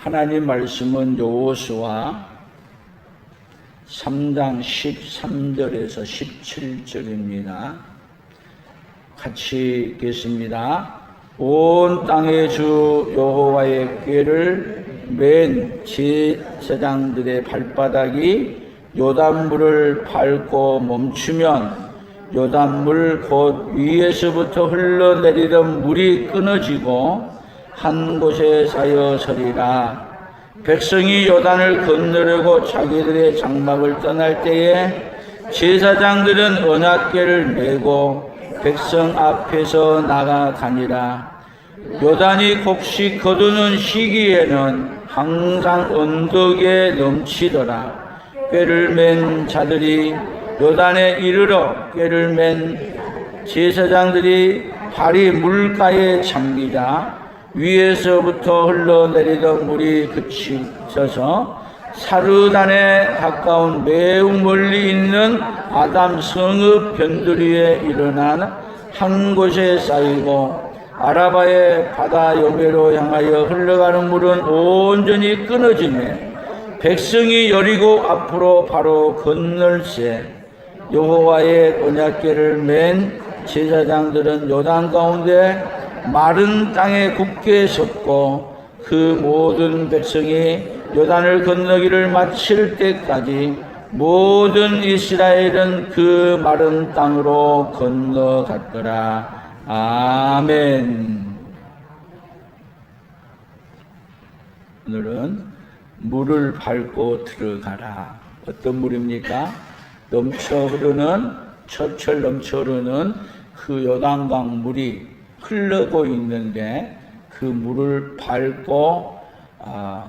하나님 말씀은 여호수아 3장 13절에서 17절입니다. 같이 읽겠습니다. 온 땅의 주 여호와의 궤를 맨 제사장들의 발바닥이 요단물을 밟고 멈추면 요단물 곧 위에서부터 흘러내리던 물이 끊어지고 한 곳에 쌓여 서리라. 백성이 요단을 건너려고 자기들의 장막을 떠날 때에 제사장들은 언약궤를 메고 백성 앞에서 나가가니라. 요단이 곡식 거두는 시기에는 항상 언덕에 넘치더라. 궤를 맨 자들이 요단에 이르러 궤를 맨 제사장들이 발이 물가에 잠기자 위에서부터 흘러내리던 물이 그치셔서 사르단에 가까운 매우 멀리 있는 아담 성읍 변두리에 일어난 한 곳에 쌓이고 아라바의 바다 여배로 향하여 흘러가는 물은 온전히 끊어지며 백성이 여리고 앞으로 바로 건널새 여호와의 언약궤를 맨 제사장들은 요단 가운데 마른 땅에 굳게 섰고 그 모든 백성이 요단을 건너기를 마칠 때까지 모든 이스라엘은 그 마른 땅으로 건너갔더라. 아멘. 오늘은 물을 밟고 들어가라. 어떤 물입니까? 넘쳐 흐르는, 철철 넘쳐 흐르는 그 요단강 물이 흘러고 있는데 그 물을 밟고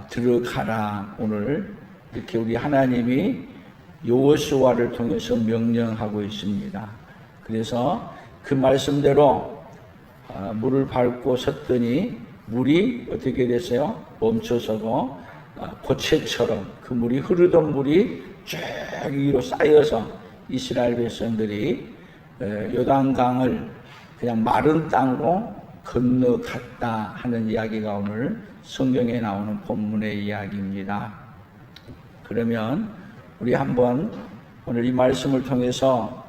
들어가라. 오늘 이렇게 우리 하나님이 여호수아를 통해서 명령하고 있습니다. 그래서 그 말씀대로 물을 밟고 섰더니 물이 어떻게 됐어요? 멈춰서고 고채처럼 그 물이 흐르던 물이 쭉 위로 쌓여서 이스라엘 백성들이 요단강을 그냥 마른 땅으로 건너갔다 하는 이야기가 오늘 성경에 나오는 본문의 이야기입니다. 그러면 우리 한번 오늘 이 말씀을 통해서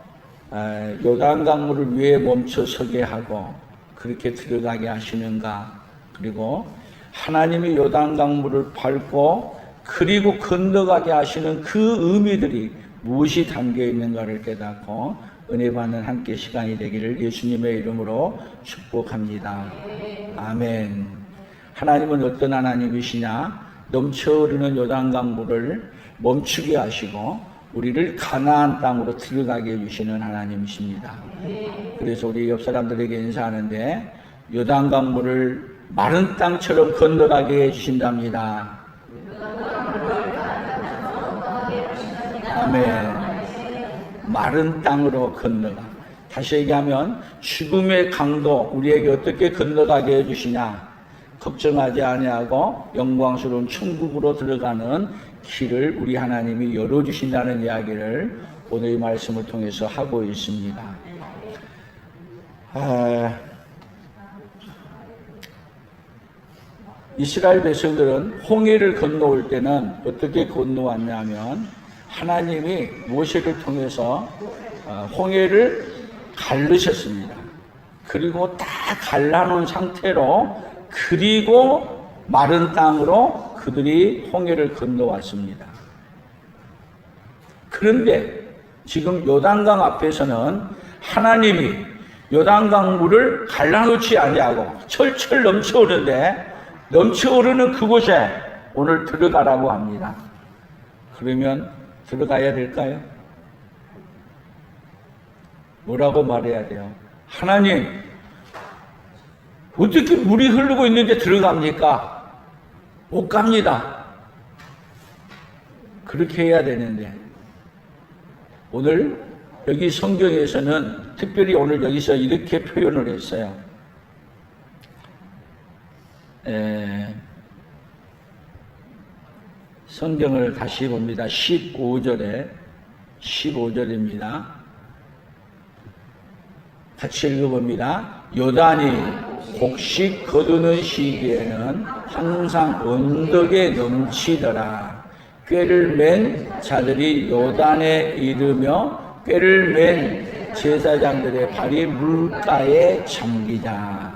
요단강물을 왜 멈춰 서게 하고 그렇게 들어가게 하시는가, 그리고 하나님이 요단강물을 밟고 그리고 건너가게 하시는 그 의미들이 무엇이 담겨 있는가를 깨닫고 은혜 받는 함께 시간이 되기를 예수님의 이름으로 축복합니다. 아멘. 하나님은 어떤 하나님이시냐? 넘쳐 흐르는 요단강 물을 멈추게 하시고 우리를 가나안 땅으로 들어가게 해주시는 하나님이십니다. 그래서 우리 옆 사람들에게 인사하는데 요단강 물을 마른 땅처럼 건너가게 해주신답니다. 아멘. 마른 땅으로 건너가. 다시 얘기하면 죽음의 강도 우리에게 어떻게 건너가게 해주시냐? 걱정하지 아니하고 영광스러운 천국으로 들어가는 길을 우리 하나님이 열어주신다는 이야기를 오늘 이 말씀을 통해서 하고 있습니다. 이스라엘 백성들은 홍해를 건너올 때는 어떻게 건너왔냐면 하나님이 모세를 통해서 홍해를 갈르셨습니다. 그리고 다 갈라놓은 상태로 그리고 마른 땅으로 그들이 홍해를 건너왔습니다. 그런데 지금 요단강 앞에서는 하나님이 요단강 물을 갈라놓지 아니하고 철철 넘쳐오르는데 넘쳐오르는 그곳에 오늘 들어가라고 합니다. 그러면 들어가야 될까요? 뭐라고 말해야 돼요? 하나님, 어떻게 물이 흐르고 있는데 들어갑니까? 못 갑니다. 그렇게 해야 되는데 오늘 여기 성경에서는 특별히 오늘 여기서 이렇게 표현을 했어요. 성경을 다시 봅니다. 15절입니다. 같이 읽어봅니다. 요단이 곡식 거두는 시기에는 항상 언덕에 넘치더라. 꾀를 맨 자들이 요단에 이르며 꾀를 맨 제사장들의 발이 물가에 잠기자.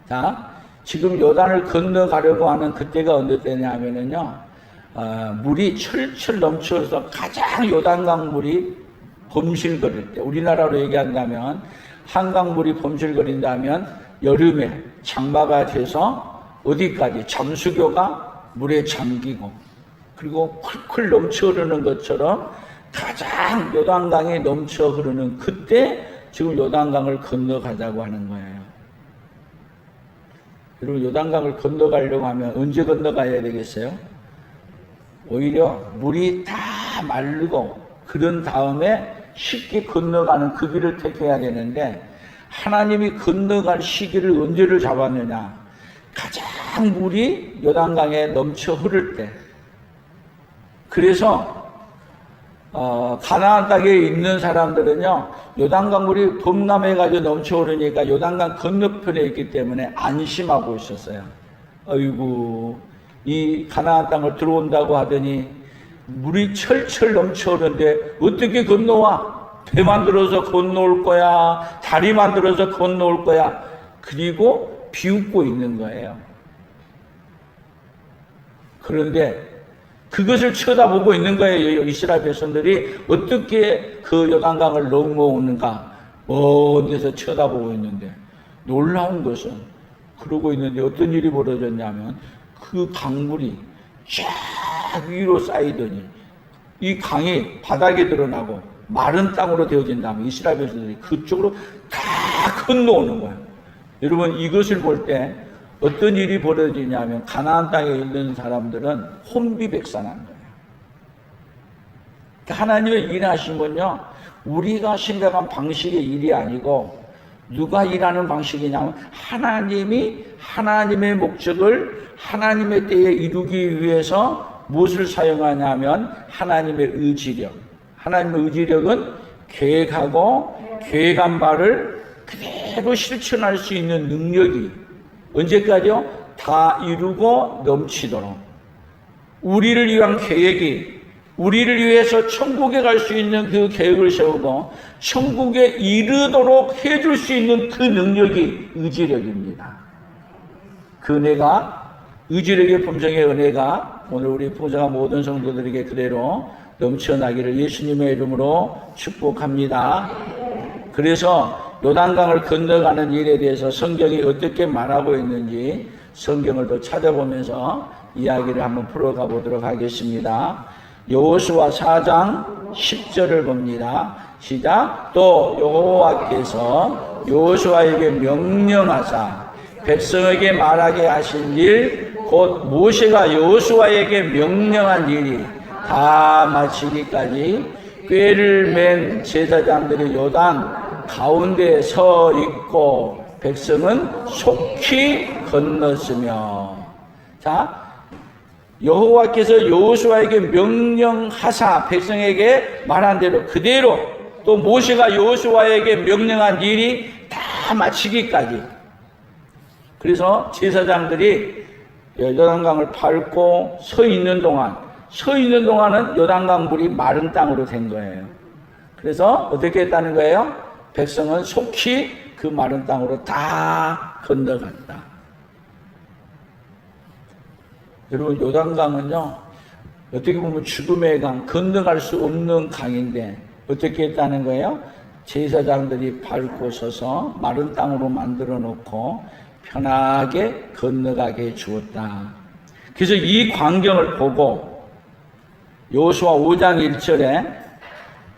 자, 지금 요단을 건너가려고 하는 그때가 어느 때냐면요, 물이 철철 넘쳐서 가장 요단강 물이 범실거릴 때, 우리나라로 얘기한다면 한강물이 범실거린다면 여름에 장마가 돼서 어디까지 잠수교가 물에 잠기고 그리고 쿨쿨 넘쳐 흐르는 것처럼 가장 요단강이 넘쳐 흐르는 그때 지금 요단강을 건너가자고 하는 거예요. 여러분, 요단강을 건너가려고 하면 언제 건너가야 되겠어요? 오히려 물이 다 마르고 그런 다음에 쉽게 건너가는 그 길을 택해야 되는데, 하나님이 건너갈 시기를 언제를 잡았느냐? 가장 물이 요단강에 넘쳐 흐를 때. 그래서 가나안 땅에 있는 사람들은요, 요단강 물이 범람해가지고 넘쳐 흐르니까 요단강 건너편에 있기 때문에 안심하고 있었어요. 아이고, 이 가나안 땅을 들어온다고 하더니 물이 철철 넘쳐 흐르는데 어떻게 건너와? 배 만들어서 건너올 거야, 다리 만들어서 건너올 거야. 그리고 비웃고 있는 거예요. 그런데 그것을 쳐다보고 있는 거예요. 이스라엘 백성들이 어떻게 그 요단강을 넘어오는가, 먼 데서 쳐다보고 있는데, 놀라운 것은 그러고 있는데 어떤 일이 벌어졌냐면, 그 강물이 쫙 위로 쌓이더니 이 강이 바닥에 드러나고 마른 땅으로 되어진 다음에 이스라엘 백성들이 그쪽으로 다 건너오는 거예요. 여러분, 이것을 볼 때 어떤 일이 벌어지냐면, 가나안 땅에 있는 사람들은 혼비백산한 거예요. 하나님의 일하심은요, 우리가 생각한 방식의 일이 아니고 누가 일하는 방식이냐면, 하나님이 하나님의 목적을 하나님의 때에 이루기 위해서 무엇을 사용하냐면 하나님의 의지력. 하나님의 의지력은 계획하고 계획한 바를 그대로 실천할 수 있는 능력이 언제까지요? 다 이루고 넘치도록. 우리를 위한 계획이, 우리를 위해서 천국에 갈 수 있는 그 계획을 세우고 천국에 이르도록 해줄 수 있는 그 능력이 의지력입니다. 그 은혜가, 의지력의 품성의 은혜가 오늘 우리 부정한 모든 성도들에게 그대로 넘쳐나기를 예수님의 이름으로 축복합니다. 그래서 요단강을 건너가는 일에 대해서 성경이 어떻게 말하고 있는지 성경을 더 찾아보면서 이야기를 한번 풀어가 보도록 하겠습니다. 여호수아 4장 10절을 봅니다. 시작. 또 여호와께서 여호수아에게 명령하사 백성에게 말하게 하신 일, 곧 모세가 여호수아에게 명령한 일이 다 마치기까지 꾀를 맨 제사장들이 요단 가운데 서 있고 백성은 속히 건넜으며. 자, 여호와께서 여호수아에게 명령하사 백성에게 말한 대로 그대로, 또 모세가 여호수아에게 명령한 일이 다 마치기까지. 그래서 제사장들이 요단강을 밟고 서 있는 동안은 요단강 물이 마른 땅으로 된 거예요. 그래서 어떻게 했다는 거예요? 백성은 속히 그 마른 땅으로 다 건너갔다. 여러분, 요단강은요, 어떻게 보면 죽음의 강, 건너갈 수 없는 강인데 어떻게 했다는 거예요? 제사장들이 밟고 서서 마른 땅으로 만들어 놓고 편하게 건너가게 해주었다. 그래서 이 광경을 보고 여호수아 5장 1절에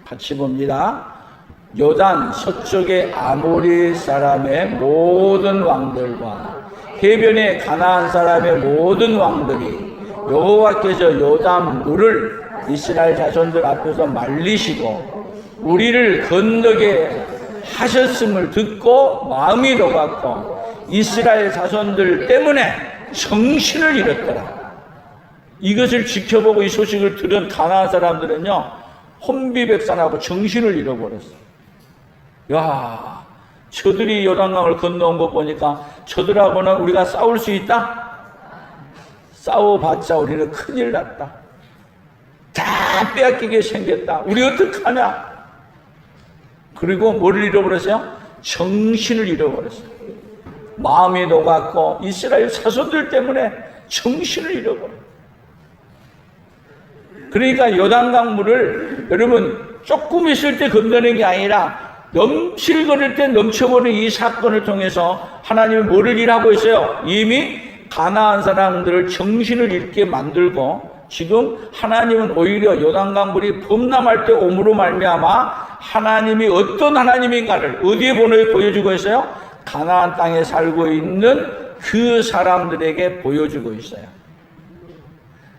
같이 봅니다. 요단 서쪽의 아모리 사람의 모든 왕들과 해변의 가나안 사람의 모든 왕들이 여호와께서 요단 물을 이스라엘 자손들 앞에서 말리시고 우리를 건너게 하셨음을 듣고 마음이 녹았고 이스라엘 자손들 때문에 정신을 잃었더라. 이것을 지켜보고 이 소식을 들은 가나안 사람들은요, 혼비백산하고 정신을 잃어버렸어요. 야, 저들이 요단강을 건너온 거 보니까 저들하고는 우리가 싸울 수 있다? 싸워봤자 우리는 큰일 났다. 다 빼앗기게 생겼다. 우리 어떡하냐? 그리고 뭐를 잃어버렸어요? 정신을 잃어버렸어요. 마음이 녹았고 이스라엘 자손들 때문에 정신을 잃어버려요. 그러니까 요단강 물을 여러분 조금 있을 때 건너는 게 아니라 넘칠거릴 때 넘쳐버리는 이 사건을 통해서 하나님이 뭐를 일하고 있어요? 이미 가나안 사람들을 정신을 잃게 만들고 지금 하나님은 오히려 요단강 물이 범람할 때 오므로 말미암아 하나님이 어떤 하나님인가를 어디에 보여주고 있어요? 가나안 땅에 살고 있는 그 사람들에게 보여주고 있어요.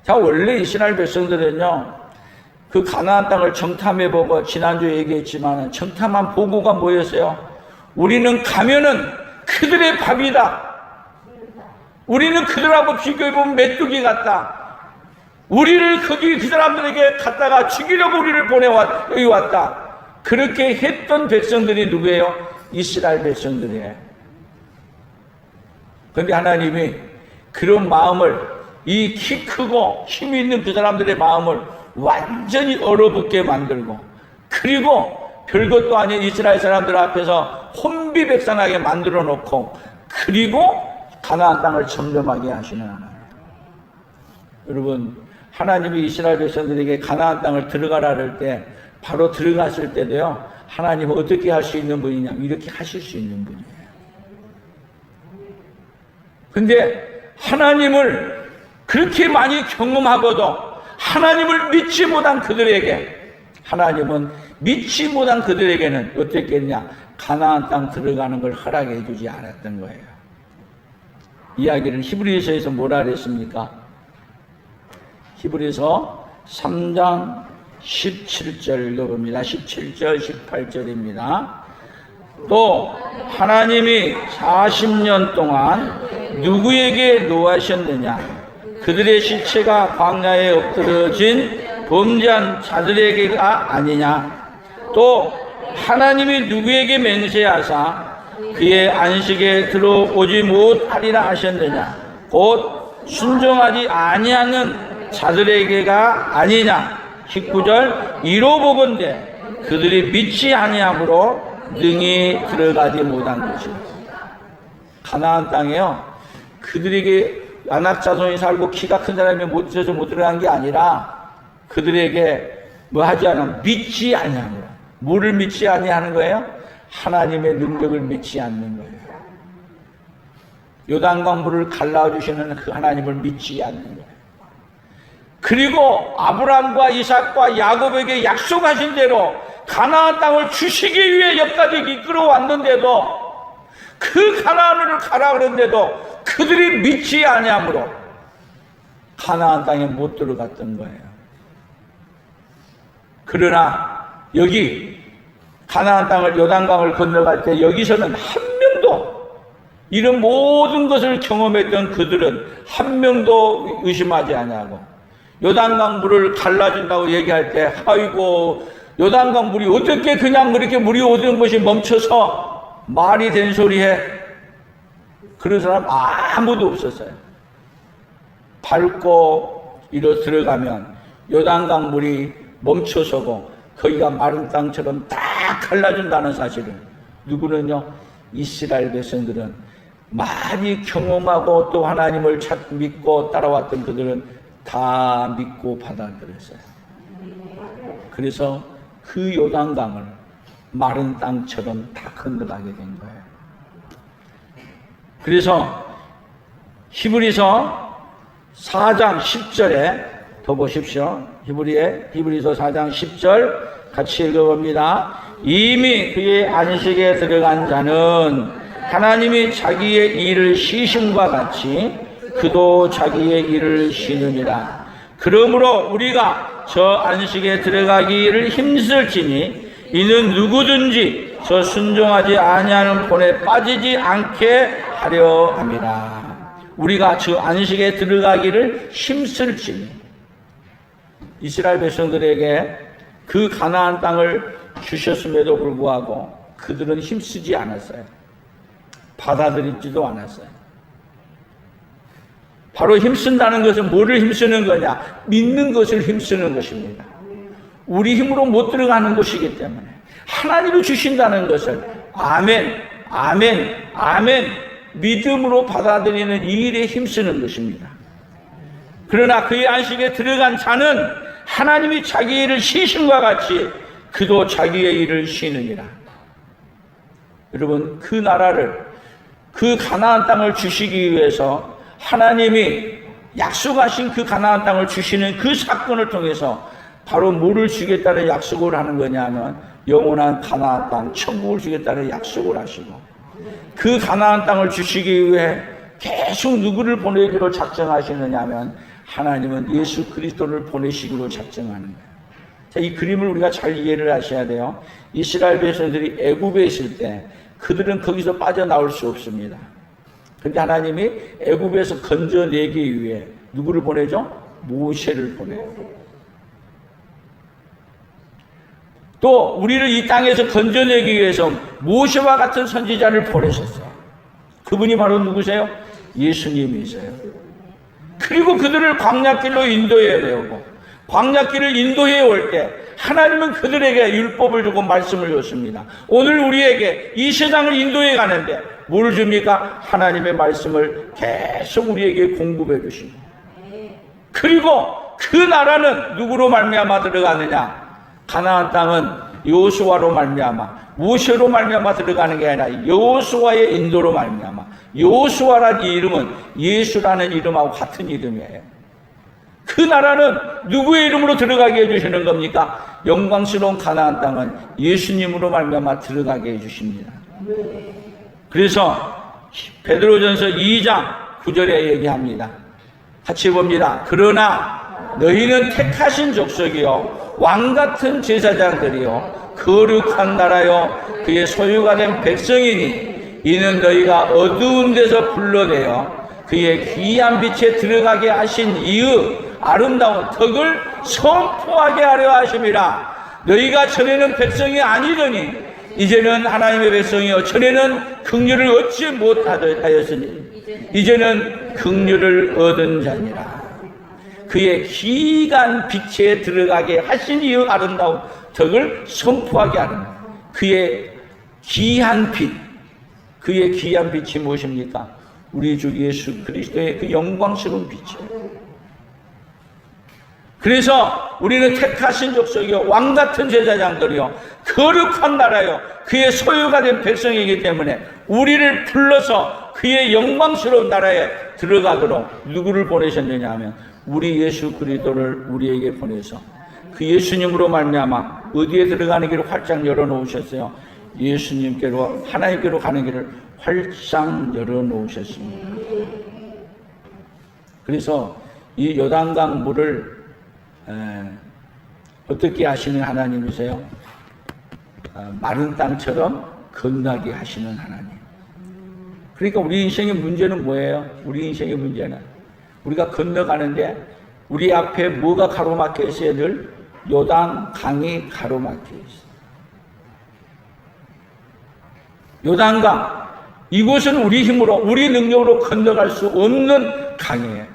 자, 원래 이스라엘 백성들은요 그 가나안 땅을 정탐해보고 지난주에 얘기했지만 정탐한 보고가 뭐였어요? 우리는 가면은 그들의 밥이다. 우리는 그들하고 비교해보면 메뚜기 같다. 우리를 거기 그 사람들에게 갖다가 죽이려고 우리를 여기 왔다. 그렇게 했던 백성들이 누구예요? 이스라엘 백성들이에요. 그런데 하나님이 그런 마음을 이 키 크고 힘이 있는 그 사람들의 마음을 완전히 얼어붙게 만들고 그리고 별것도 아닌 이스라엘 사람들 앞에서 혼비백산하게 만들어 놓고 그리고 가나안 땅을 점령하게 하시는 하나님. 여러분 하나님이 이스라엘 백성들에게 가나안 땅을 들어가라 할 때 바로 들어갔을 때도요 하나님은 어떻게 할 수 있는 분이냐 이렇게 하실 수 있는 분이에요. 근데 하나님을 그렇게 많이 경험하고도 하나님을 믿지 못한 그들에게 하나님은 믿지 못한 그들에게는 어떻게 했냐 가나안 땅 들어가는 걸 허락해 주지 않았던 거예요. 이야기를 히브리서에서 뭐라 그랬습니까? 히브리서 3장 17절 읽어봅니다. 17절 18절입니다. 또 하나님이 40년 동안 누구에게 노하셨느냐? 그들의 시체가 광야에 엎드러진 범죄한 자들에게가 아니냐? 또 하나님이 누구에게 맹세하사 그의 안식에 들어오지 못하리라 하셨느냐? 곧 순종하지 아니하는 자들에게가 아니냐? 19절 이로 보건대 그들이 믿지 아니함으로 능히 들어가지 못한 것이다. 가나안 땅에요 그들에게 안악 자손이 살고 키가 큰 사람이 못 있어서 못 들어간 게 아니라 그들에게 뭐 하지 않으면 믿지 아니함으로. 뭐를 믿지 아니하는 거예요? 하나님의 능력을 믿지 않는 거예요. 요단강 물을 갈라주시는 그 하나님을 믿지 않는 거예요. 그리고 아브라함과 이삭과 야곱에게 약속하신 대로 가나안 땅을 주시기 위해 여기까지 이끌어왔는데도 그 가나안을 가라 그랬는데도 그들이 믿지 아니함으로 가나안 땅에 못 들어갔던 거예요. 그러나 여기 가나안 땅을 요단강을 건너갈 때 여기서는 한 명도 이런 모든 것을 경험했던 그들은 한 명도 의심하지 아니하고 요단강 물을 갈라준다고 얘기할 때 아이고 요단강 물이 어떻게 그냥 그렇게 물이 오던 것이 멈춰서 말이 된 소리에 그런 사람 아무도 없었어요. 밟고 이로 들어가면 요단강 물이 멈춰서고 거기가 마른 땅처럼 다 갈라준다는 사실을 누구는요 이스라엘 백성들은 많이 경험하고 또 하나님을 믿고 따라왔던 그들은 다 믿고 받아들였어요. 그래서 그 요단강을 마른 땅처럼 다 건너가게 된 거예요. 그래서 히브리서 4장 10절에 더 보십시오. 히브리서 4장 10절 같이 읽어봅니다. 이미 그의 안식에 들어간 자는 하나님이 자기의 일을 쉬심과 같이 그도 자기의 일을 쉬느니라. 그러므로 우리가 저 안식에 들어가기를 힘쓸지니 이는 누구든지 저 순종하지 아니하는 본에 빠지지 않게 하려 함이라. 우리가 저 안식에 들어가기를 힘쓸지니 이스라엘 백성들에게 그 가나안 땅을 주셨음에도 불구하고 그들은 힘쓰지 않았어요. 받아들이지도 않았어요. 바로 힘쓴다는 것은 뭐를 힘쓰는 거냐? 믿는 것을 힘쓰는 것입니다. 우리 힘으로 못 들어가는 것이기 때문에 하나님이 주신다는 것을 아멘, 아멘, 아멘 믿음으로 받아들이는 이 일에 힘쓰는 것입니다. 그러나 그의 안식에 들어간 자는 하나님이 자기 일을 쉬심과 같이 그도 자기의 일을 쉬느니라. 여러분, 그 나라를, 그 가나안 땅을 주시기 위해서 하나님이 약속하신 그 가나안 땅을 주시는 그 사건을 통해서 바로 뭐를 주겠다는 약속을 하는 거냐면 영원한 가나안 땅, 천국을 주겠다는 약속을 하시고, 그 가나안 땅을 주시기 위해 계속 누구를 보내기로 작정하시느냐면 하나님은 예수 그리스도를 보내시기로 작정하는 거예요. 자, 이 그림을 우리가 잘 이해를 하셔야 돼요. 이스라엘 백성들이 애굽에 있을 때 그들은 거기서 빠져나올 수 없습니다. 그런데 하나님이 애굽에서 건져내기 위해 누구를 보내죠? 모세를 보내요. 또 우리를 이 땅에서 건져내기 위해서 모세와 같은 선지자를 보내셨어요. 그분이 바로 누구세요? 예수님이세요. 그리고 그들을 광야길로 인도해 내오고, 광야길을 인도해 올 때 하나님은 그들에게 율법을 주고 말씀을 줬습니다. 오늘 우리에게 이 세상을 인도해 가는데 뭘 줍니까? 하나님의 말씀을 계속 우리에게 공급해 주시고, 그리고 그 나라는 누구로 말미암아 들어가느냐? 가나안 땅은 여호수아로 말미암아, 모세로 말미암아 들어가는 게 아니라 여호수아의 인도로 말미암아. 여호수아라는 이름은 예수라는 이름하고 같은 이름이에요. 그 나라는 누구의 이름으로 들어가게 해주시는 겁니까? 영광스러운 가나안 땅은 예수님으로 말미암아 들어가게 해주십니다. 그래서 베드로전서 2장 9절에 얘기합니다. 같이 봅니다. 그러나 너희는 택하신 족속이요 왕같은 제사장들이요 거룩한 나라요 그의 소유가 된 백성이니 이는 너희가 어두운 데서 불러내어 그의 귀한 빛에 들어가게 하신 이의 아름다운 덕을 선포하게 하려 하심이라. 너희가 전에는 백성이 아니더니 이제는 하나님의 백성이요 전에는 긍휼을 얻지 못하였으니 이제는 긍휼을 얻은 자니라. 그의 귀한 빛에 들어가게 하신 이의 아름다운 덕을 선포하게 하는 그의 귀한 빛. 그의 귀한 빛이 무엇입니까? 우리 주 예수 그리스도의 그 영광스러운 빛이에요. 그래서 우리는 택하신 족속이요 왕같은 제사장들이요 거룩한 나라요 그의 소유가 된 백성이기 때문에 우리를 불러서 그의 영광스러운 나라에 들어가도록 누구를 보내셨느냐 하면 우리 예수 그리스도를 우리에게 보내서 그 예수님으로 말미암아 어디에 들어가는 길을 활짝 열어놓으셨어요? 예수님께로, 하나님께로 가는 길을 활짝 열어놓으셨습니다. 그래서 이 요단강 물을 어떻게 하시는 하나님이세요? 마른 땅처럼 건너게 하시는 하나님. 그러니까 우리 인생의 문제는 뭐예요? 우리 인생의 문제는 우리가 건너가는데 우리 앞에 뭐가 가로막혀 있어야 늘 요단강이 가로막혀 있어요. 요단강, 이곳은 우리 힘으로, 우리 능력으로 건너갈 수 없는 강이에요.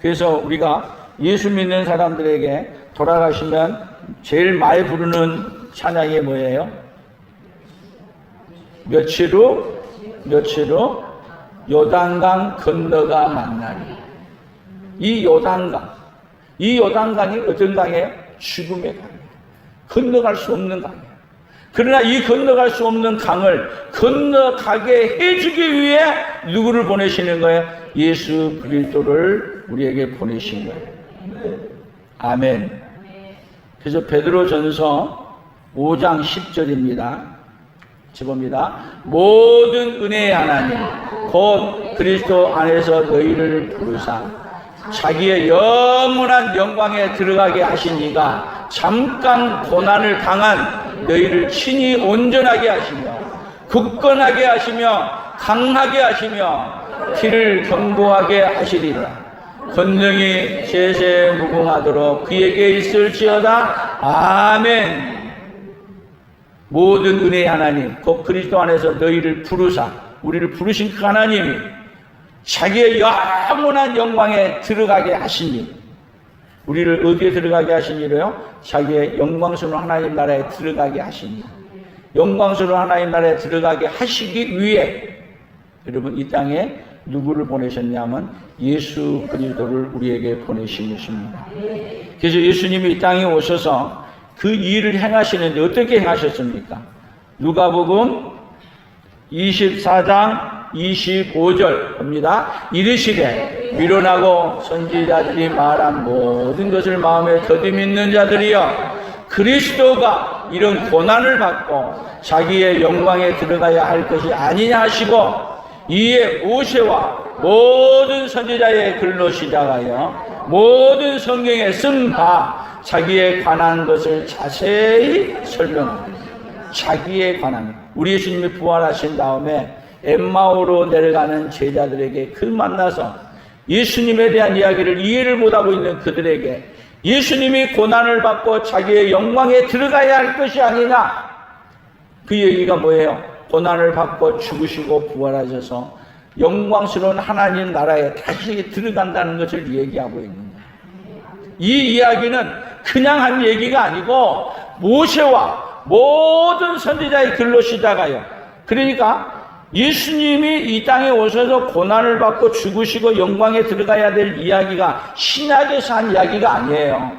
그래서 우리가 예수 믿는 사람들에게 돌아가시면 제일 많이 부르는 찬양이 뭐예요? 며칠 후 요단강 건너가 만나리. 이 요단강이 어떤 강이에요? 죽음의 강이에요. 건너갈 수 없는 강이에요. 그러나 이 건너갈 수 없는 강을 건너가게 해주기 위해 누구를 보내시는 거예요? 예수 그리스도를 우리에게 보내신 거예요. 아멘. 그래서 베드로전서 5장 10절입니다. 봅니다. 모든 은혜의 하나님 곧 그리스도 안에서 너희를 부르사 자기의 영원한 영광에 들어가게 하신 이가 잠깐 고난을 당한 너희를 친히 온전하게 하시며 굳건하게 하시며 강하게 하시며 길을 견고하게 하시리라. 권능이 세세 무궁하도록 그에게 있을지어다. 아멘. 모든 은혜의 하나님, 곧 그리스도 안에서 너희를 부르사 우리를 부르신 그 하나님이 자기의 영원한 영광에 들어가게 하시니, 우리를 어디에 들어가게 하시니로요? 자기의 영광스러운 하나님 나라에 들어가게 하시니, 영광스러운 하나님 나라에 들어가게 하시기 위해 여러분 이 땅에 누구를 보내셨냐면 예수 그리스도를 우리에게 보내신 것입니다. 그래서 예수님이 이 땅에 오셔서 그 일을 행하시는데 어떻게 행하셨습니까? 누가복음 24장 25절 봅니다. 이르시되 미련하고 선지자들이 말한 모든 것을 마음에 더디 믿는 자들이여, 그리스도가 이런 고난을 받고 자기의 영광에 들어가야 할 것이 아니냐 하시고, 이에 모세와 모든 선지자의 글로 시작하여 모든 성경에 쓴 바 자기에 관한 것을 자세히 설명합니다. 자기에 관한, 우리 예수님이 부활하신 다음에 엠마오로 내려가는 제자들에게 그 만나서 예수님에 대한 이야기를 이해를 못하고 있는 그들에게 예수님이 고난을 받고 자기의 영광에 들어가야 할 것이 아니냐, 그 얘기가 뭐예요? 고난을 받고 죽으시고 부활하셔서 영광스러운 하나님 나라에 다시 들어간다는 것을 얘기하고 있는 거예요. 이 이야기는 그냥 한 얘기가 아니고 모세와 모든 선지자의 글로 시작하여, 그러니까 예수님이 이 땅에 오셔서 고난을 받고 죽으시고 영광에 들어가야 될 이야기가 신약에서 한 이야기가 아니에요.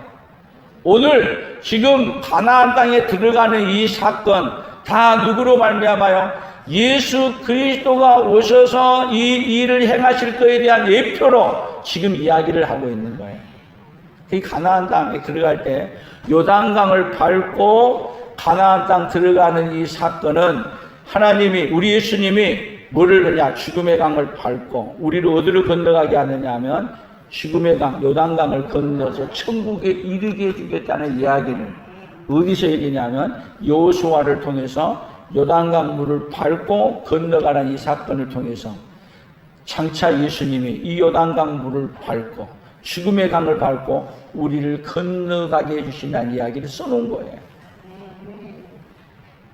오늘 지금 가나안 땅에 들어가는 이 사건 다 누구로 말미암아요? 예수 그리스도가 오셔서 이 일을 행하실 것에 대한 예표로 지금 이야기를 하고 있는 거예요. 이 가나안 땅에 들어갈 때 요단강을 밟고 가나안 땅 들어가는 이 사건은 하나님이, 우리 예수님이 뭐를 하냐? 죽음의 강을 밟고 우리를 어디로 건너가게 하느냐 하면 죽음의 강, 요단강을 건너서 천국에 이르게 해주겠다는 이야기를 어디서 얘기냐면 여호수아를 통해서 요단강 물을 밟고 건너가는 이 사건을 통해서 장차 예수님이 이 요단강 물을 밟고 죽음의 강을 밟고 우리를 건너가게 해주신다는 이야기를 써놓은 거예요.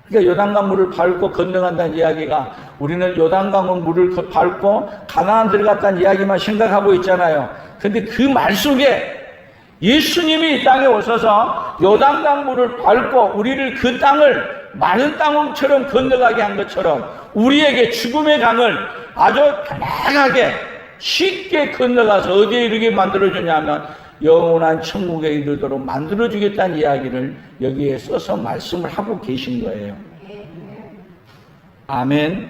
그러니까 요단강 물을 밟고 건너간다는 이야기가, 우리는 요단강 물을 밟고 가나안 들어갔다는 이야기만 생각하고 있잖아요. 근데 그 말 속에 예수님이 이 땅에 오셔서 요단강 물을 밟고 우리를 그 땅을 마른 땅처럼 건너가게 한 것처럼 우리에게 죽음의 강을 아주 편안하게 쉽게 건너가서 어디에 이르게 만들어주냐면 영원한 천국에 이르도록 만들어주겠다는 이야기를 여기에 써서 말씀을 하고 계신 거예요. 아멘.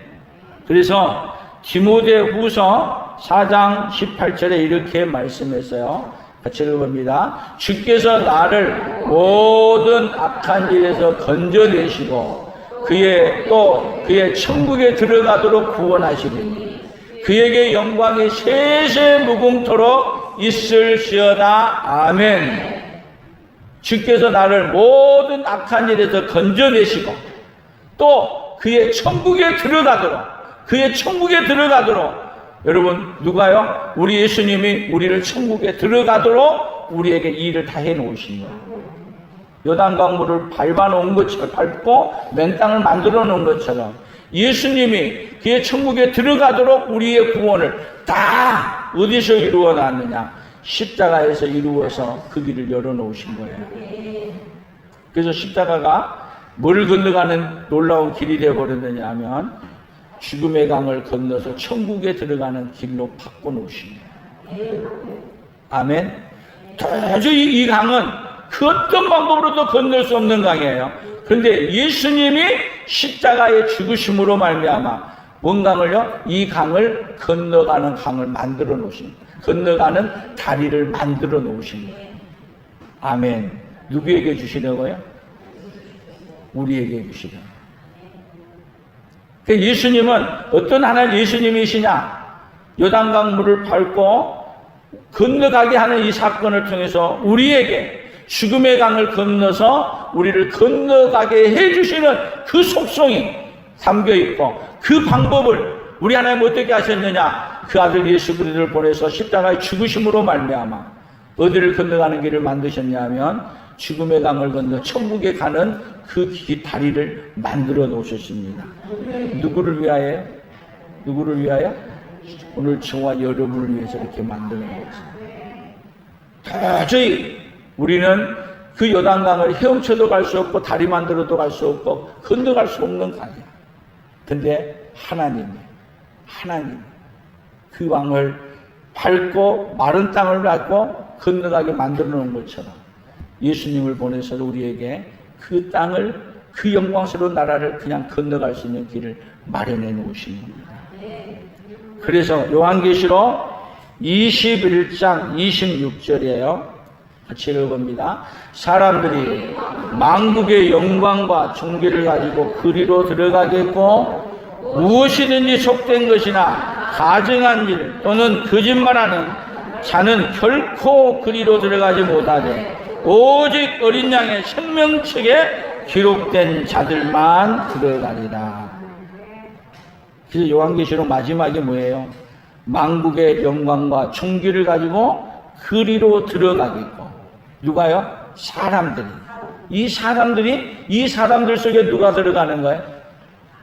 그래서 디모데후서 4장 18절에 이렇게 말씀했어요. 같이 읽어봅니다. 주께서 나를 모든 악한 일에서 건져내시고 그의 천국에 들어가도록 구원하시리니 그에게 영광이 세세 무궁토록 있을지어다. 아멘. 주께서 나를 모든 악한 일에서 건져내시고 또 그의 천국에 들어가도록 여러분, 누가요? 우리 예수님이 우리를 천국에 들어가도록 우리에게 이 일을 다 해놓으신 거예요. 요단강 물을 밟아놓은 것처럼, 밟고 맨 땅을 만들어 놓은 것처럼 예수님이 그의 천국에 들어가도록 우리의 구원을 다 어디서 이루어 놨느냐? 십자가에서 이루어서 그 길을 열어놓으신 거예요. 그래서 십자가가 뭘 건너가는 놀라운 길이 되어버렸느냐 하면 죽음의 강을 건너서 천국에 들어가는 길로 바꿔놓으신 거예요. 아멘. 도저히 이 강은 그 어떤 방법으로도 건널 수 없는 강이에요. 그런데 예수님이 십자가의 죽으심으로 말미암아 뭔 강을요? 이 강을 건너가는 강을 만들어 놓으신 거예요. 건너가는 다리를 만들어 놓으신 거예요. 아멘. 누구에게 주시려고요? 우리에게 주시려고. 예수님은 어떤 하나님 예수님이시냐? 요단강 물을 밟고 건너가게 하는 이 사건을 통해서 우리에게 죽음의 강을 건너서 우리를 건너가게 해주시는 그 속성이 담겨있고 그 방법을 우리 하나님 어떻게 하셨느냐? 그 아들 예수 그리스도를 보내서 십자가의 죽으심으로 말미암아 어디를 건너가는 길을 만드셨냐면 죽음의 강을 건너 천국에 가는 그 다리를 만들어 놓으셨습니다. 누구를 위하여? 누구를 위하여? 오늘 저와 여러분을 위해서 이렇게 만들어 놓았습니다. 도저히 우리는 그 요단강을 헤엄쳐도 갈 수 없고 다리 만들어도 갈 수 없고 건너갈 수 없는 강이야. 근데 하나님 그 강을 밟고 마른 땅을 밟고 건너가게 만들어 놓은 것처럼 예수님을 보내서 우리에게 그 땅을, 그 영광스러운 나라를 그냥 건너갈 수 있는 길을 마련해 놓으신 겁니다. 그래서 요한계시록 21장 26절이에요. 같이 읽어봅니다. 사람들이 만국의 영광과 존귀를 가지고 그리로 들어가겠고 무엇이든지 속된 것이나 가증한 일 또는 거짓말하는 자는 결코 그리로 들어가지 못하되 오직 어린 양의 생명책에 기록된 자들만 들어가리라. 그래서 요한계시록 마지막이 뭐예요? 만국의 영광과 존귀를 가지고 그리로 들어가겠고. 누가요? 사람들이. 이 사람들 속에 누가 들어가는 거예요?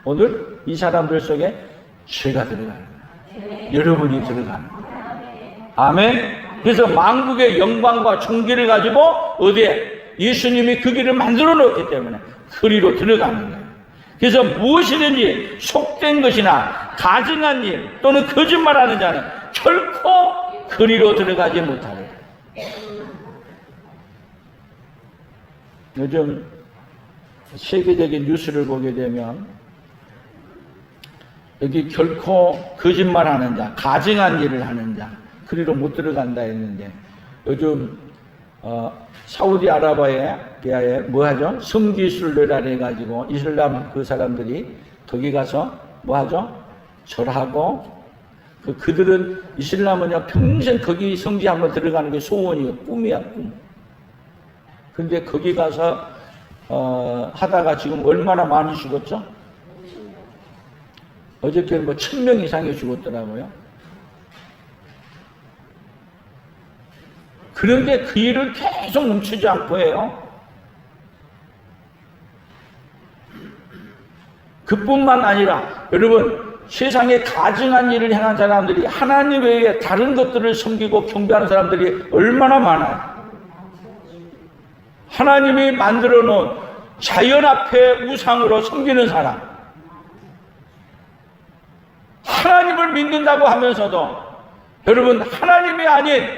오늘 이 사람들 속에 죄가 들어가는 거예요. 여러분이 들어가는 거예요. 아멘. 그래서 만국의 영광과 존귀를 가지고 어디에? 예수님이 그 길을 만들어 놓았기 때문에 그리로 들어가는 거예요. 그래서 무엇이든지 속된 것이나 가증한 일 또는 거짓말하는 자는 결코 그리로 들어가지 못하리라. 요즘 세계적인 뉴스를 보게 되면 여기 결코 거짓말하는 자, 가증한 일을 하는 자 그리로 못 들어간다 했는데 요즘 사우디아라비아에 뭐 하죠? 성지순례라 해가지고 이슬람 그 사람들이 거기 가서 뭐 하죠? 절하고 그들은 이슬람은요 평생 거기 성지 한번 들어가는 게 소원이에요. 꿈이야 꿈. 근데 거기 가서 하다가 지금 얼마나 많이 죽었죠? 어저께 뭐 1000명 이상이 죽었더라고요. 그런데 그 일을 계속 멈추지 않고 해요. 그뿐만 아니라 여러분 세상에 가증한 일을 행한 사람들이 하나님 외에 다른 것들을 섬기고 경배하는 사람들이 얼마나 많아요. 하나님이 만들어 놓은 자연 앞에 우상으로 섬기는 사람, 하나님을 믿는다고 하면서도 여러분 하나님이 아닌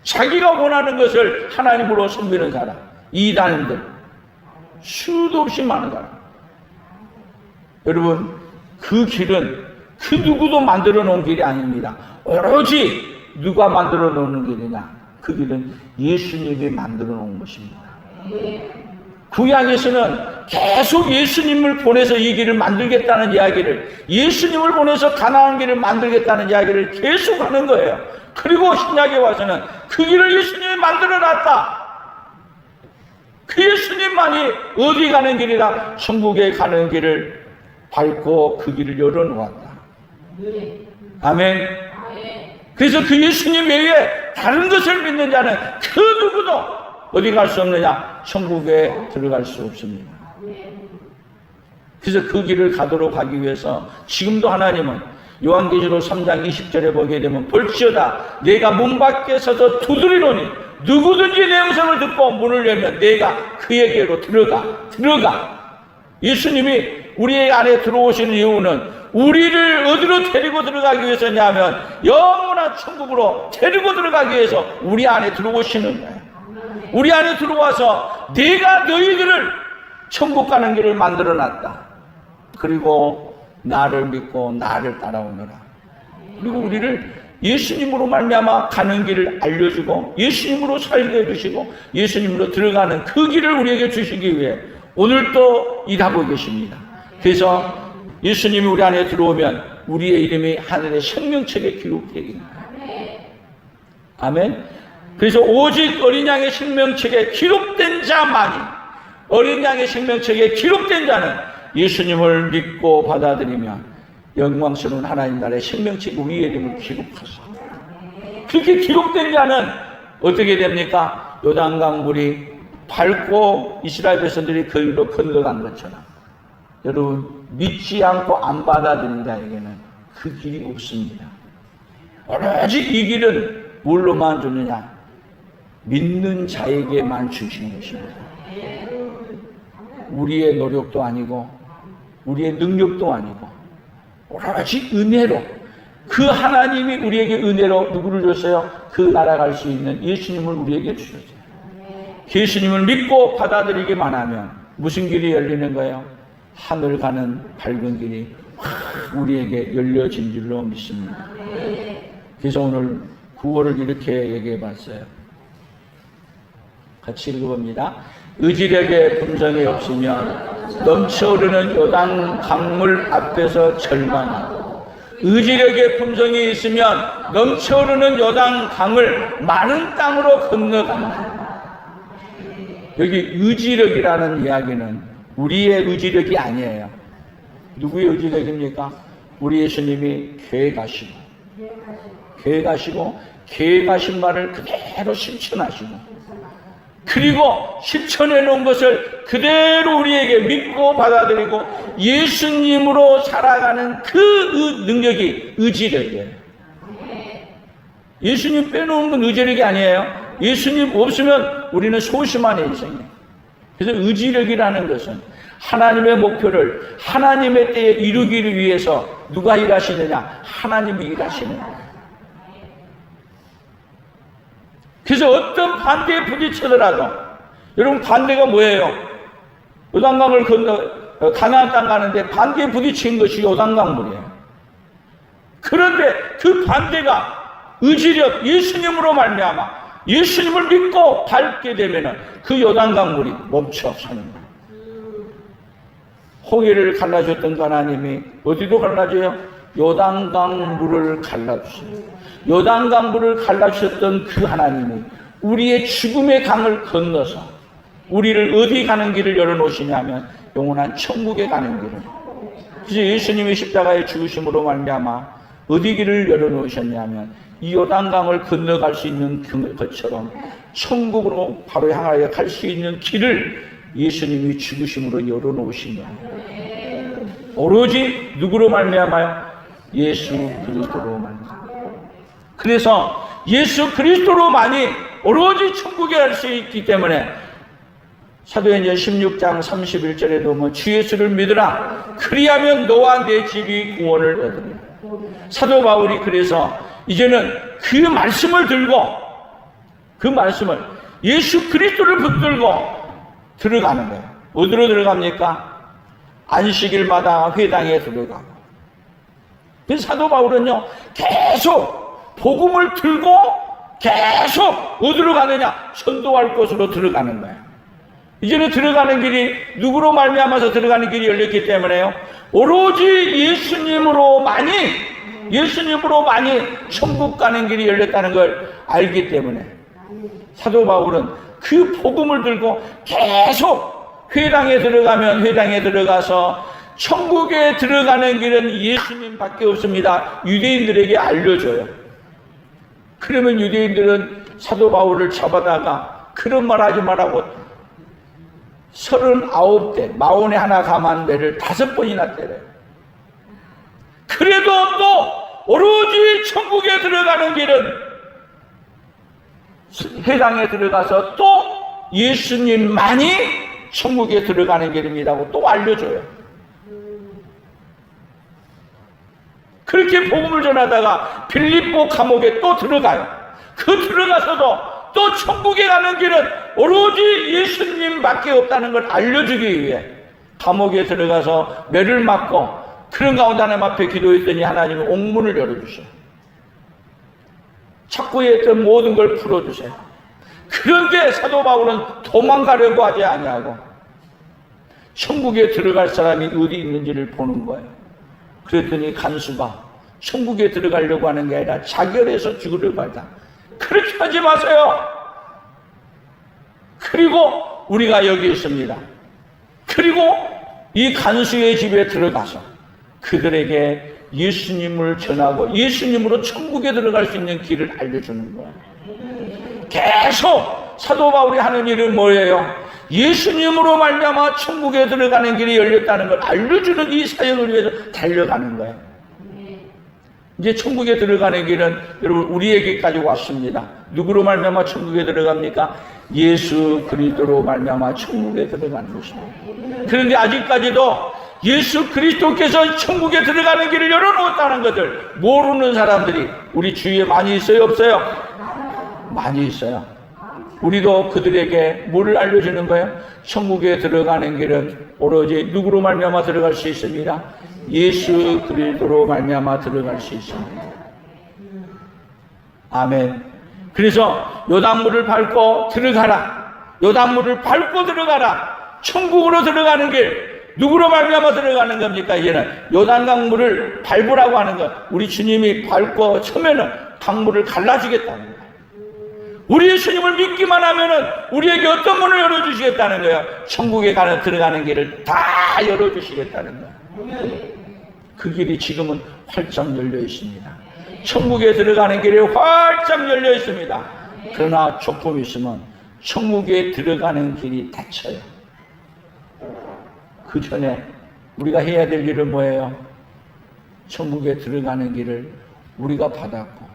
자기가 원하는 것을 하나님으로 섬기는 사람, 이단들 수도 없이 많은 사람. 여러분 그 길은 그 누구도 만들어 놓은 길이 아닙니다. 오로지 누가 만들어 놓는 길이냐? 그 길은 예수님이 만들어 놓은 것입니다. 구약에서는 계속 예수님을 보내서 이 길을 만들겠다는 이야기를, 예수님을 보내서 가나안 길을 만들겠다는 이야기를 계속 하는 거예요. 그리고 신약에 와서는 그 길을 예수님이 만들어놨다. 그 예수님만이 어디 가는 길이라 천국에 가는 길을 밟고 그 길을 열어놓았다. 아멘. 그래서 그 예수님 외에 다른 것을 믿는 자는 그 누구도 어디 갈 수 없느냐? 천국에 들어갈 수 없습니다. 그래서 그 길을 가도록 하기 위해서 지금도 하나님은 요한계시록 3장 20절에 보게 되면 볼지어다 내가 문 밖에 서서 두드리노니 누구든지 내 음성을 듣고 문을 열면 내가 그에게로 들어가. 예수님이 우리 안에 들어오시는 이유는 우리를 어디로 데리고 들어가기 위해서냐면 영원한 천국으로 데리고 들어가기 위해서 우리 안에 들어오시는 거예요. 우리 안에 들어와서 내가 너희들을 천국 가는 길을 만들어놨다. 그리고 나를 믿고 나를 따라오너라. 그리고 우리를 예수님으로 말미암아 가는 길을 알려주고 예수님으로 살게 해주시고 예수님으로 들어가는 그 길을 우리에게 주시기 위해 오늘도 일하고 계십니다. 그래서 예수님이 우리 안에 들어오면 우리의 이름이 하늘의 생명책에 기록되겠습니다. 아멘. 그래서 오직 어린 양의 생명책에 기록된 자만이, 어린 양의 생명책에 기록된 자는 예수님을 믿고 받아들이면 영광스러운 하나님 나라의 생명책에 우리의 이름을 기록하십니다. 그렇게 기록된 자는 어떻게 됩니까? 요단강 물이 밟고 이스라엘 백성들이 그 위로 건너간 것처럼 여러분 믿지 않고 안 받아들인 자에게는 그 길이 없습니다. 오로지 이 길은 뭘로만 주느냐? 믿는 자에게만 주시는 것입니다. 우리의 노력도 아니고 우리의 능력도 아니고 오로지 은혜로, 그 하나님이 우리에게 은혜로 누구를 줬어요? 그 날아갈 수 있는 예수님을 우리에게 주셨어요. 예수님을 믿고 받아들이기만 하면 무슨 길이 열리는 거예요? 하늘 가는 밝은 길이 우리에게 열려진 줄로 믿습니다. 그래서 오늘 구호를 이렇게 얘기해 봤어요. 같이 읽어봅니다. 의지력에 분정이 없으면 넘쳐흐르는 요단 강물 앞에서 절망하고, 의지력에 분정이 있으면 넘쳐흐르는 요단 강을 마른 땅으로 건너간다. 여기 의지력이라는 이야기는 우리의 의지력이 아니에요. 누구의 의지력입니까? 우리 예수님이 교회 가시고 교회 가신 말을 그대로 실천하시고, 그리고 실천해 놓은 것을 그대로 우리에게 믿고 받아들이고 예수님으로 살아가는 그 능력이 의지력이에요. 예수님 빼놓은 건 의지력이 아니에요. 예수님 없으면 우리는 소심한 인생이에요. 그래서 의지력이라는 것은 하나님의 목표를 하나님의 때에 이루기를 위해서 누가 일하시느냐? 하나님이 일하시는 거예요. 그래서 어떤 반대에 부딪히더라도, 여러분 반대가 뭐예요? 요단강을 건너 가나안 땅 가는데 반대에 부딪힌 것이 요단강물이에요. 그런데 그 반대가 의지력, 예수님으로 말미암아 예수님을 믿고 밟게 되면은 그 요단강물이 멈춰 서는 거예요. 홍해를 갈라줬던 하나님이 어디로 갈라줘요? 요단강물을 갈라주세요. 요단강물을 갈라주셨던 그 하나님이 우리의 죽음의 강을 건너서 우리를 어디 가는 길을 열어놓으시냐면 영원한 천국에 가는 길을. 그래서 예수님의 십자가의 죽으심으로 말미암아 어디 길을 열어놓으셨냐면 이 요단강을 건너갈 수 있는 것처럼 천국으로 바로 향하여 갈 수 있는 길을 예수님이 죽으심으로 열어놓으신 거예요. 오로지 누구로 말미암아요? 예수 그리스도로 말미암아. 그래서 예수 그리스도로만이 오로지 천국에 갈 수 있기 때문에 사도행전 16장 31절에 보면 주 예수를 믿으라 그리하면 너와 내 집이 구원을 얻으리라. 사도 바울이 그래서 이제는 그 말씀을 들고 그 말씀을 예수 그리스도를 붙들고 들어가는 거예요. 어디로 들어갑니까? 안식일마다 회당에 들어가고. 그래서 사도 바울은요 계속 복음을 들고 계속 어디로 가느냐? 전도할 곳으로 들어가는 거예요. 이제는 들어가는 길이 누구로 말미암아서 들어가는 길이 열렸기 때문에요. 오로지 예수님으로만이 천국 가는 길이 열렸다는 걸 알기 때문에 사도 바울은 그 복음을 들고 계속 회당에 들어가면 회당에 들어가서 천국에 들어가는 길은 예수님밖에 없습니다. 유대인들에게 알려줘요. 그러면 유대인들은 사도 바울을 잡아다가 그런 말 하지 말라고 39대 마온에 하나 감한 매를 5번이나 때려요. 그래도 또 오로지 천국에 들어가는 길은 회당에 들어가서 또 예수님만이 천국에 들어가는 길입니다고 또 알려줘요. 그렇게 복음을 전하다가 빌립보 감옥에 또 들어가요. 그 들어가서도 또 천국에 가는 길은 오로지 예수님밖에 없다는 걸 알려주기 위해 감옥에 들어가서 매를 맞고 그런 가운데 하나님 앞에 기도했더니 하나님이 옥문을 열어주세요. 찾고 했던 모든 걸 풀어주세요. 그런데 사도 바울은 도망가려고 하지 아니하고 천국에 들어갈 사람이 어디 있는지를 보는 거예요. 그랬더니 간수가 천국에 들어가려고 하는 게 아니라 자결해서 죽으려고 하다. 그렇게 하지 마세요. 그리고 우리가 여기 있습니다. 그리고 이 간수의 집에 들어가서 그들에게 예수님을 전하고 예수님으로 천국에 들어갈 수 있는 길을 알려주는 거예요. 계속 사도 바울이 하는 일은 뭐예요? 예수님으로 말미암아 천국에 들어가는 길이 열렸다는 걸 알려주는 이 사역을 위해서 달려가는 거예요. 이제 천국에 들어가는 길은 여러분 우리에게까지 왔습니다. 누구로 말미암아 천국에 들어갑니까? 예수 그리스도로 말미암아 천국에 들어가는 것입니다. 그런데 아직까지도 예수 그리스도께서 천국에 들어가는 길을 열어놓았다는 것을 모르는 사람들이 우리 주위에 많이 있어요, 없어요? 많이 있어요. 우리도 그들에게 뭐를 알려주는 거예요? 천국에 들어가는 길은 오로지 누구로 말미암아 들어갈 수 있습니다. 예수 그리스도로 말미암아 들어갈 수 있습니다. 아멘. 그래서 요단물을 밟고 들어가라. 요단물을 밟고 들어가라. 천국으로 들어가는 길 누구로 말미암아 들어가는 겁니까? 이제는 요단강물을 밟으라고 하는 것. 우리 주님이 밟고 처음에는 강물을 갈라주겠다는 거예요. 우리 예수님을 믿기만 하면은 우리에게 어떤 문을 열어주시겠다는 거예요? 천국에 들어가는 길을 다 열어주시겠다는 거예요. 그 길이 지금은 활짝 열려 있습니다. 천국에 들어가는 길이 활짝 열려 있습니다. 그러나 조금 있으면 천국에 들어가는 길이 닫혀요. 그 전에 우리가 해야 될 일은 뭐예요? 천국에 들어가는 길을 우리가 받았고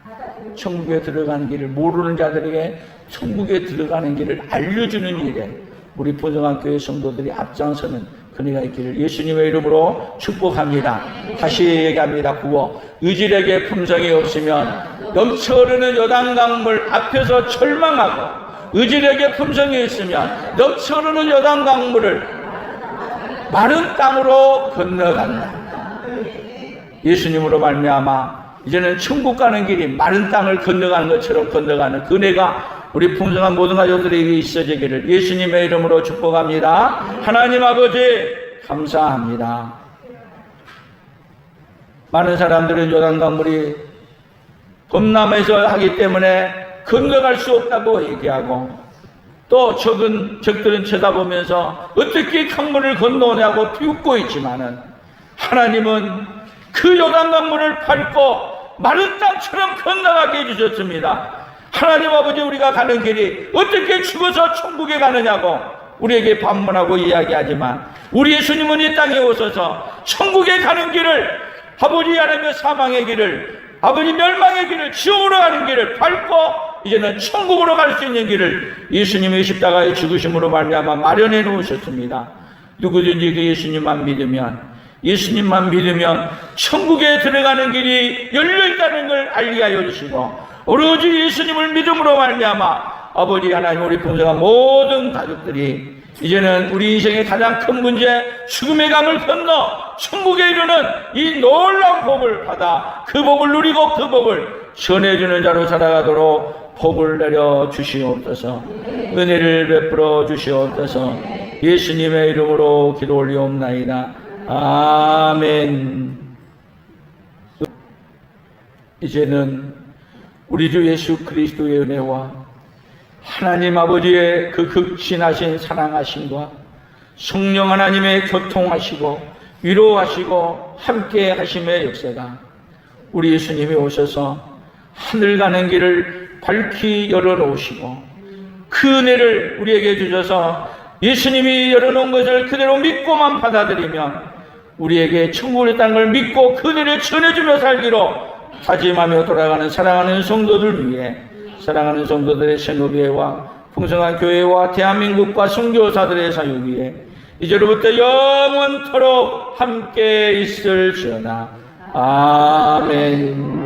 천국에 들어가는 길을 모르는 자들에게 천국에 들어가는 길을 알려주는 일에 우리 포정학교의 성도들이 앞장서는 그네가 있기를 예수님의 이름으로 축복합니다. 다시 얘기합니다. 구호. 의질에게 품성이 없으면 넘쳐 흐르는 요단강물 앞에서 절망하고 의질에게 품성이 있으면 넘쳐 흐르는 요단강물을 마른 땅으로 건너간다. 예수님으로 말미암아 이제는 천국 가는 길이 마른 땅을 건너가는 것처럼 건너가는 그네가 우리 풍성한 모든 가족들에게 있어지기를 예수님의 이름으로 축복합니다. 하나님 아버지 감사합니다. 많은 사람들은 요단강물이 범람해서 하기 때문에 건너갈 수 없다고 얘기하고 또 적들은 쳐다보면서 어떻게 강물을 건너오냐고 비웃고 있지만은 하나님은 그 요단강물을 밟고 마른 땅처럼 건너가게 해주셨습니다. 하나님 아버지 우리가 가는 길이 어떻게 죽어서 천국에 가느냐고 우리에게 반문하고 이야기하지만 우리 예수님은 이 땅에 오셔서 천국에 가는 길을 아버지 하나님의 사망의 길을 아버지 멸망의 길을 지옥으로 가는 길을 밟고 이제는 천국으로 갈 수 있는 길을 예수님의 십자가의 죽으심으로 말미암아 마련해 놓으셨습니다. 누구든지 그 예수님만 믿으면 천국에 들어가는 길이 열려있다는 걸 알게 하여 주시고 오로지 예수님을 믿음으로 말미암아 아버지 하나님 우리 풍성한 모든 가족들이 이제는 우리 인생의 가장 큰 문제 죽음의 강을 건너 천국에 이르는 이 놀라운 복을 받아 그 복을 누리고 그 복을 전해주는 자로 살아가도록 복을 내려 주시옵소서. 은혜를 베풀어 주시옵소서. 예수님의 이름으로 기도 올리옵나이다. 아멘. 이제는 우리 주 예수 그리스도의 은혜와 하나님 아버지의 그 극진하신 사랑하심과 성령 하나님의 교통하시고 위로하시고 함께 하심의 역사가 우리 예수님이 오셔서 하늘 가는 길을 밝히 열어놓으시고 그 은혜를 우리에게 주셔서 예수님이 열어놓은 것을 그대로 믿고만 받아들이면 우리에게 천국을 있다는 걸 믿고 그 은혜를 전해주며 살기로 다짐하며 돌아가는 사랑하는 성도들 위해 사랑하는 성도들의 생업회와 풍성한 교회와 대한민국과 선교사들의 사역 위에 이제로부터 영원토록 함께 있을지어다. 아멘.